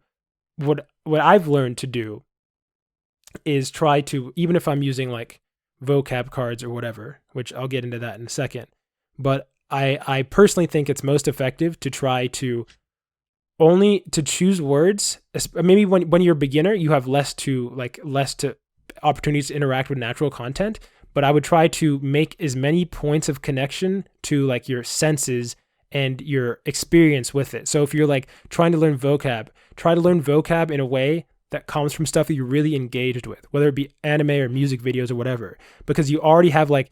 what I've learned to do is try to, even if I'm using like vocab cards or whatever, which I'll get into that in a second, but I personally think it's most effective to try to only to choose words. Maybe when you're a beginner, you have less to opportunities to interact with natural content, but I would try to make as many points of connection to like your senses and your experience with it. So if you're like trying to learn vocab, try to learn vocab in a way that comes from stuff that you're really engaged with, whether it be anime or music videos or whatever, because you already have like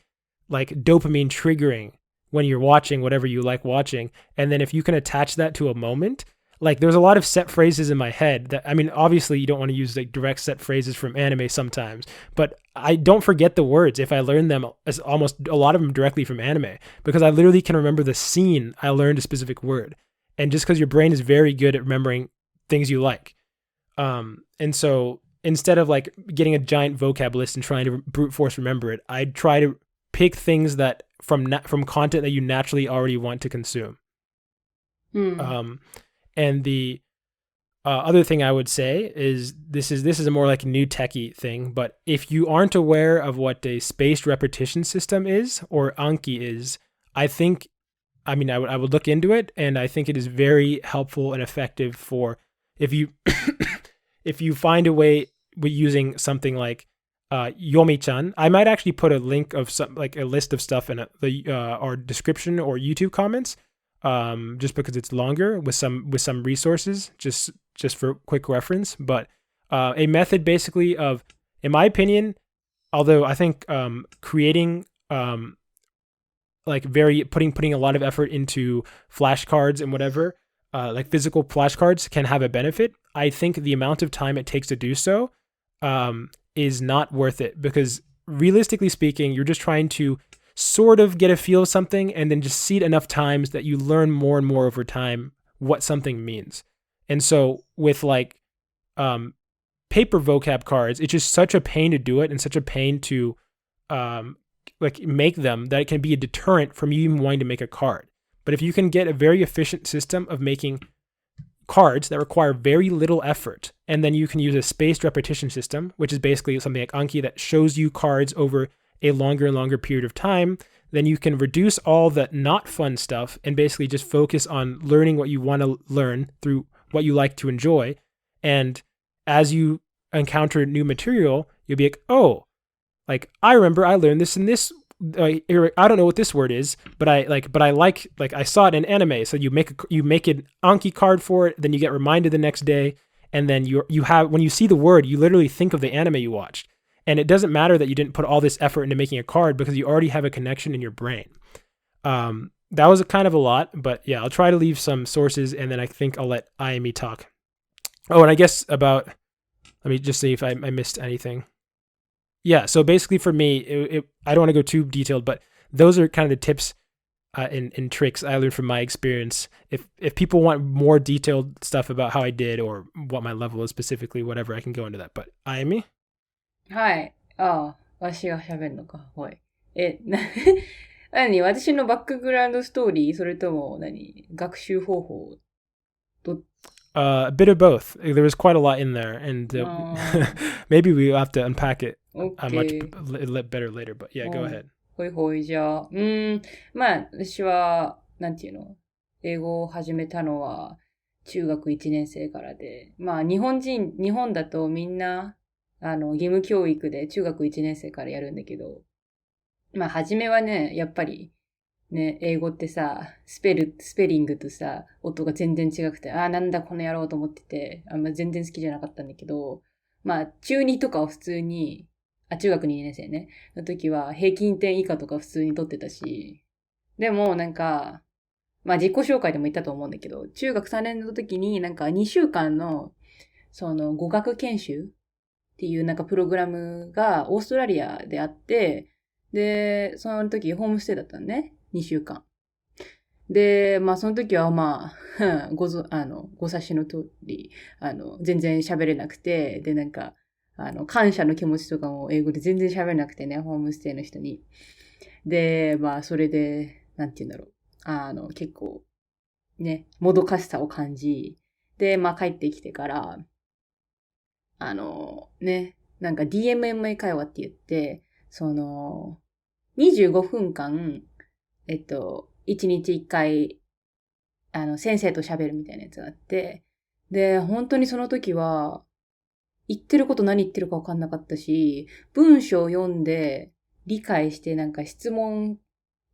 dopamine triggering when you're watching whatever you like watching. And then if you can attach that to a moment, like there's a lot of set phrases in my head that, I mean, obviously you don't want to use like direct set phrases from anime sometimes, but I don't forget the words if I learn them, as almost a lot of them directly from anime, because I literally can remember the scene I learned a specific word. And just because your brain is very good at remembering things you like. And so instead of like getting a giant vocab list and trying to brute force remember it, I'd try to pick things that from content that you naturally already want to consume. And the other thing I would say is this is a more like new techie thing, but if you aren't aware of what a spaced repetition system is or Anki is, I would look into it, and I think it is very helpful and effective for if you if you find a way with using something like Yomi-chan. I might actually put a link of some like a list of stuff in our description or YouTube comments. Just because it's longer with some resources, just for quick reference, but a method basically of, in my opinion, although I think creating putting a lot of effort into flashcards and whatever, like physical flashcards can have a benefit. I think the amount of time it takes to do so is not worth it, because realistically speaking, you're just trying to sort of get a feel of something and then just see it enough times that you learn more and more over time what something means. And so with like paper vocab cards, it's just such a pain to do it and such a pain to make them that it can be a deterrent from you even wanting to make a card. But if you can get a very efficient system of making cards that require very little effort, and then you can use a spaced repetition system, which is basically something like Anki that shows you cards over a longer and longer period of time, then you can reduce all the not fun stuff and basically just focus on learning what you want to learn through what you like to enjoy. And as you encounter new material, you'll be like, oh, like I remember I learned this in this. I don't know what this word is, but I saw it in anime. So you make an Anki card for it, then you get reminded the next day, and then you have, when you see the word, you literally think of the anime you watched. And it doesn't matter that you didn't put all this effort into making a card because you already have a connection in your brain. That was kind of a lot, but yeah, I'll try to leave some sources, and then I think I'll let IME talk. Oh, and I guess let me just see if I missed anything. Yeah, so basically for me, I don't want to go too detailed, but those are kind of the tips and tricks I learned from my experience. If people want more detailed stuff about how I did or what my level is specifically, whatever, I can go into that. But IME? はい。ああ、わしが喋るのか。はい。私のバックグラウンドストーリー、それとも学習方法ど A bit of both. There was quite a lot in there, and あ maybe we have to unpack it ー、much OK。better later. But yeah, go ahead. ほいほい、じゃあ。まあ、私は、なんていうの英語を始めたのは、中学1年生からで。まあ、日本だとみんな、義務教育で中学1年生からやるんだけど、まあ、初めはね、やっぱり、ね、英語ってさ、スペリングとさ、音が全然違くて、なんだこの野郎と思ってて、全然好きじゃなかったんだけど、まあ、中2とかは普通に、中学2年生ね、の時は平均点以下とか普通に取ってたし、でもまあ自己紹介でも言ったと思うんだけど、中学3年の時に2週間の、語学研修っていうプログラムがオーストラリアであって、で、その時ホームステイだったのね。2週間。で、まあその時はまあ、ご察しの通り、全然喋れなくて、で感謝の気持ちとかも英語で全然喋れなくてね、ホームステイの人に。で、まあそれで、なんて言うんだろう。結構、ね、もどかしさを感じ、で、まあ帰ってきてから、DMMA 会話って言って、25分間、1日1回、先生と喋るみたいなやつがあって、で、本当にその時は、言ってること何言ってるか分かんなかったし、文章を読んで、理解して質問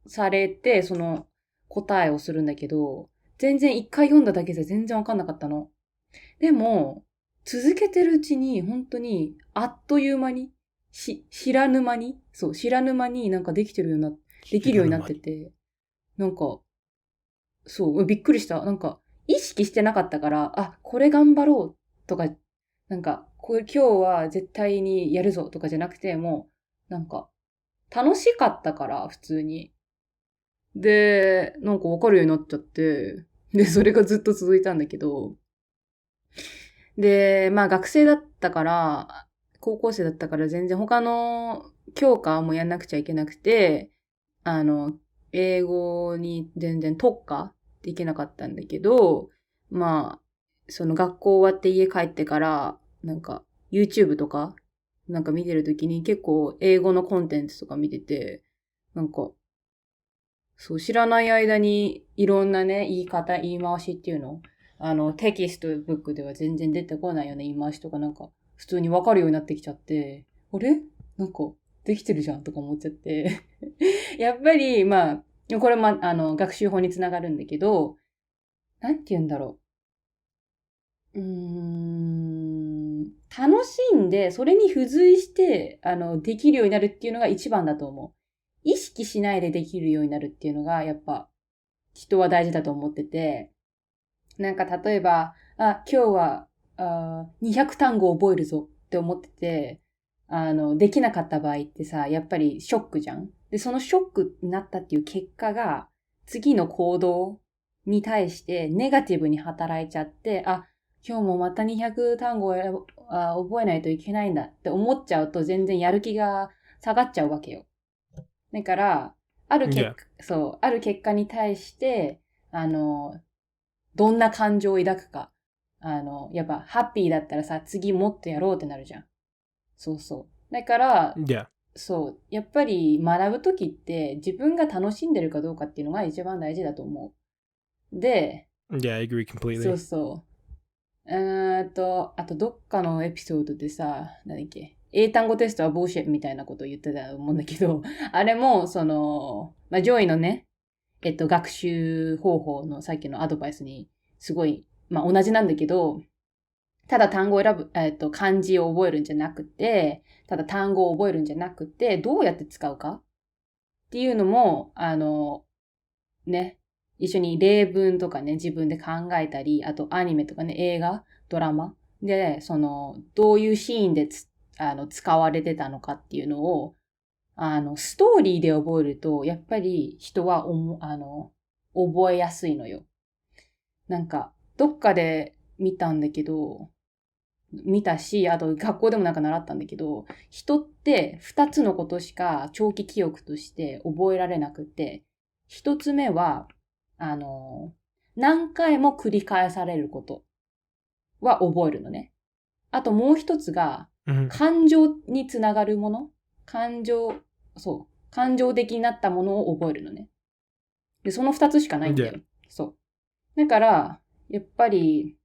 されて、その答えをするんだけど、全然一回読んだだけじゃ全然分かんなかったの。でも、続けてるうちに、本当に、あっという間に、知らぬ間にできるようになってて、そう、びっくりした。意識してなかったから、これ頑張ろうとか、これ今日は絶対にやるぞとかじゃなくて、もう、楽しかったから、普通に。で、わかるようになっちゃって、で、それがずっと続いたんだけど、で、まあ学生だったから、高校生だったから全然他の教科もやんなくちゃいけなくて、英語に全然特化できなかったんだけど、まあ、その学校終わって家帰ってから、YouTube とか、見てるときに結構英語のコンテンツとか見てて、そう、知らない間にいろんなね、言い回しっていうのテキストブックでは全然出てこないような言い回しとか普通にわかるようになってきちゃって、あれできてるじゃんとか思っちゃって。やっぱり、まあ、これも、学習法につながるんだけど、なんて言うんだろう。楽しんで、それに付随して、できるようになるっていうのが一番だと思う。意識しないでできるようになるっていうのが、やっぱ、人は大事だと思ってて、例えば、今日は200単語覚えるぞって思ってて、できなかった場合ってさ、やっぱりショックじゃん。で、そのショックになったっていう結果が、次の行動に対してネガティブに働いちゃって、今日もまた200単語を覚えないといけないんだって思っちゃうと全然やる気が下がっちゃうわけよ。だから、ある結果に対して、どんな感情を抱くか。やっぱ、ハッピーだったらさ、次もっとやろうってなるじゃん。そうそう。だから、Yeah. そう。やっぱり学ぶときって自分が楽しんでるかどうかっていうのが一番大事だと思う。で、Yeah, I agree そう completely. そう。あとどっかのエピソードでさ、英単語テストはボーシェみたいなことを言ってたと思うんだけど、あれも、まあ、上位のね、学習方法のさっきのアドバイスにすごい、まあ同じなんだけど、ただ単語を選ぶ、漢字を覚えるんじゃなくて、ただ単語を覚えるんじゃなくて、どうやって使うかっていうのも、ね、一緒に例文とかね、自分で考えたり、あとアニメとかね、映画、ドラマで、どういうシーンで使われてたのかっていうのを、ストーリーで覚えると、やっぱり人は覚えやすいのよ。どっかで見たんだけど、見たし、あと学校でもなんか習ったんだけど、人って2つのことしか長期記憶として覚えられなくて、1つ目は、何回も繰り返されることは覚えるのね。あともう一つが、感情につながるもの、感情的になったものを覚えるのね。で、その2つしかないんだよ。そう。だから、やっぱり、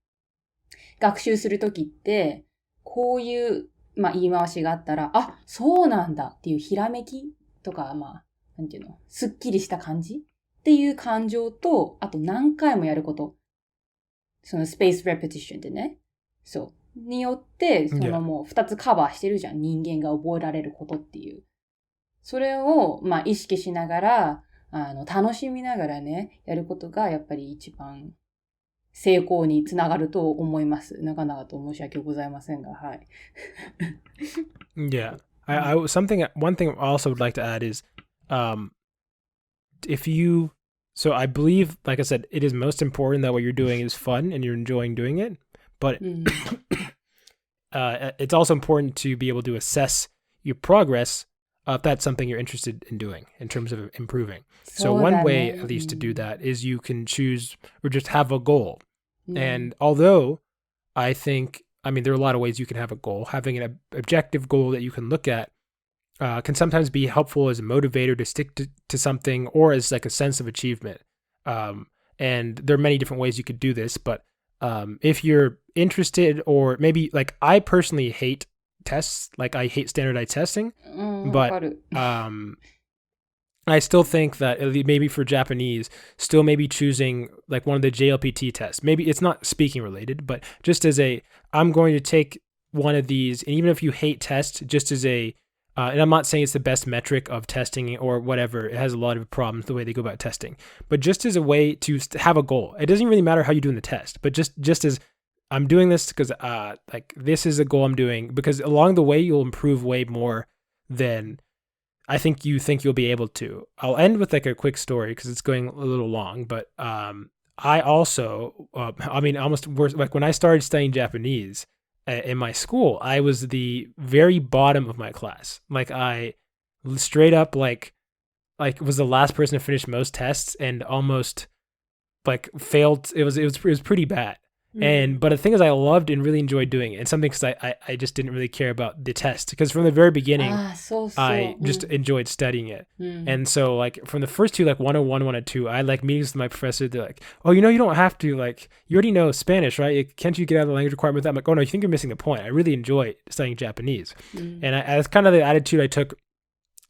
学習するときって、こういう、言い回しがあったら、あ、そうなんだっていうひらめきとか、なんていうの、すっきりした感じっていう感情と、あと何回もやること。そのスペースレペティションでね。そう。によって、もう二つカバーしてるじゃん。人間が覚えられることっていう。それを、意識しながら、楽しみながらね、やることがやっぱり一番成功につながると思います。なかなかと申し訳ございませんが、はい。Yeah. One thing I also would like to add is, if you, so I believe, like I said, it is most important that what you're doing is fun and you're enjoying doing it, but it's also important to be able to assess your progress if that's something you're interested in doing in terms of improving. So one way, at least, to do that is you can choose or just have a goal. And although I think, there are a lot of ways you can have a goal. Having an objective goal that you can look at can sometimes be helpful as a motivator to stick to something or as like a sense of achievement. And there are many different ways you could do this, but if you're interested, or maybe like I personally hate tests, like I hate standardized testing, but I still think that maybe for Japanese, still maybe choosing like one of the JLPT tests. Maybe it's not speaking related, but just as I'm going to take one of these, and even if you hate tests, just as and I'm not saying it's the best metric of testing or whatever. It has a lot of problems the way they go about testing, but just as a way to have a goal. It doesn't really matter how you do in the test, but just as I'm doing this because like this is a goal I'm doing, because along the way you'll improve way more than I think you'll be able to. I'll end with like a quick story because it's going a little long, but I also, almost worse, like when I started studying Japanese in my school, I was the very bottom of my class. Like I straight up like was the last person to finish most tests and almost like failed. It was pretty bad. But the thing is, I loved and really enjoyed doing it. And something because I just didn't really care about the test, because from the very beginning, I just enjoyed studying it. And so like from the first two, like 101, 102, I like meetings with my professor. They're like, oh, you don't have to, like, you already know Spanish, right? Can't you get out of the language requirement? I'm like, oh no, you think you're missing the point. I really enjoy studying Japanese. And that's kind of the attitude I took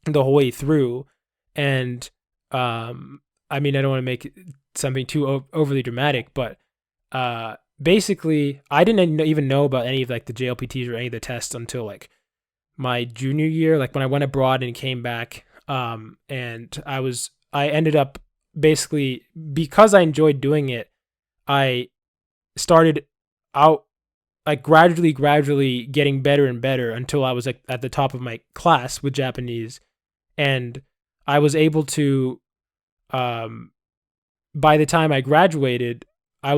the whole way through. And I don't want to make something too overly dramatic, but basically, I didn't even know about any of like the JLPTs or any of the tests until like my junior year, like when I went abroad and came back. And I ended up basically, because I enjoyed doing it, I started out like gradually getting better and better until I was like at the top of my class with Japanese. And I was able to, by the time I graduated, I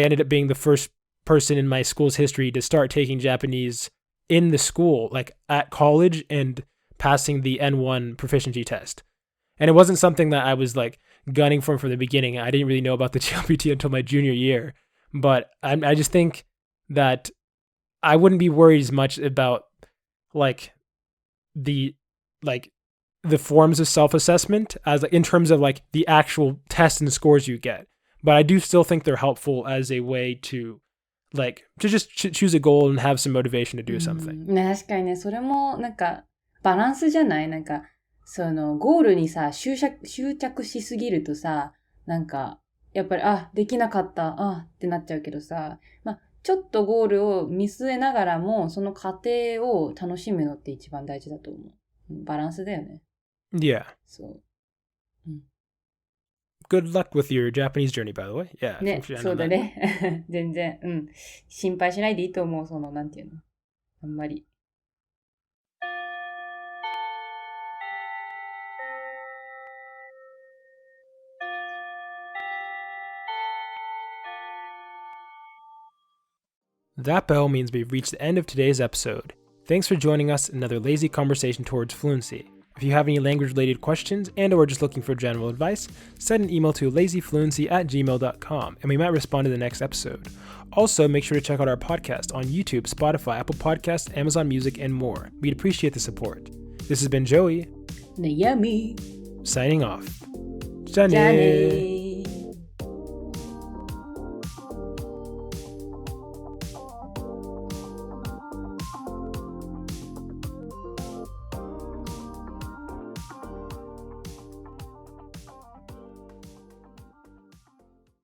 ended up being the first person in my school's history to start taking Japanese in the school, like at college, and passing the N1 proficiency test. And it wasn't something that I was like gunning for from the beginning. I didn't really know about the JLPT until my junior year, but I just think that I wouldn't be worried as much about like the forms of self-assessment as like in terms of like the actual tests and scores you get. But I do still think they're helpful as a way to just choose a goal and have some motivation to do something. 確かにね、それもなんかバランスじゃない？なんかゴールにさ執着しすぎるとさ、なんかやっぱりできなかったってなっちゃうけどさ、ちょっとゴールを見据えながらもその過程を楽しむのって一番大事だと思う。バランスだよね。Yeah. そう。Good luck with your Japanese journey, by the way. Yeah. ね、そうだね。全然、心配しないでいいと思う。なんていうの。あんまり。That bell means we've reached the end of today's episode. Thanks for joining us in another lazy conversation towards fluency. If you have any language-related questions and/or just looking for general advice, send an email to lazyfluency@gmail.com and we might respond in the next episode. Also, make sure to check out our podcast on YouTube, Spotify, Apple Podcasts, Amazon Music, and more. We'd appreciate the support. This has been Joey. Nayami. Signing off. じゃあねー。